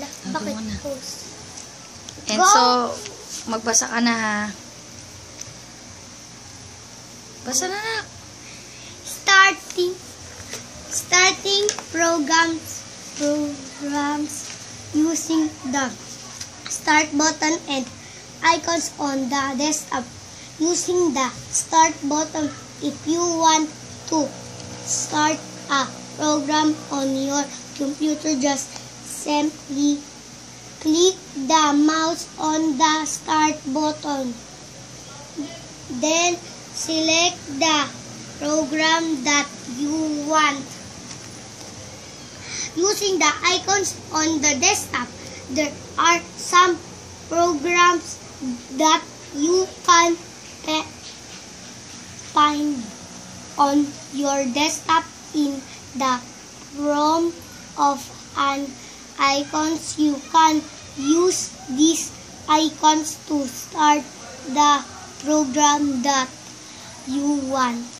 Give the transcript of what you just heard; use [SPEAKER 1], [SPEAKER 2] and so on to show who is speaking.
[SPEAKER 1] Bakit post?
[SPEAKER 2] And so, magbasa ka na ha. Basa na na.
[SPEAKER 1] Starting programs using the start button and icons on the desktop. Using the start button, if you want to start a program on your computer, just simply click the mouse on the start button. Then select the program that you want. Using the icons on the desktop, there are some programs that you can find on your desktop in the form of an icons. You can use these icons to start the program that you want.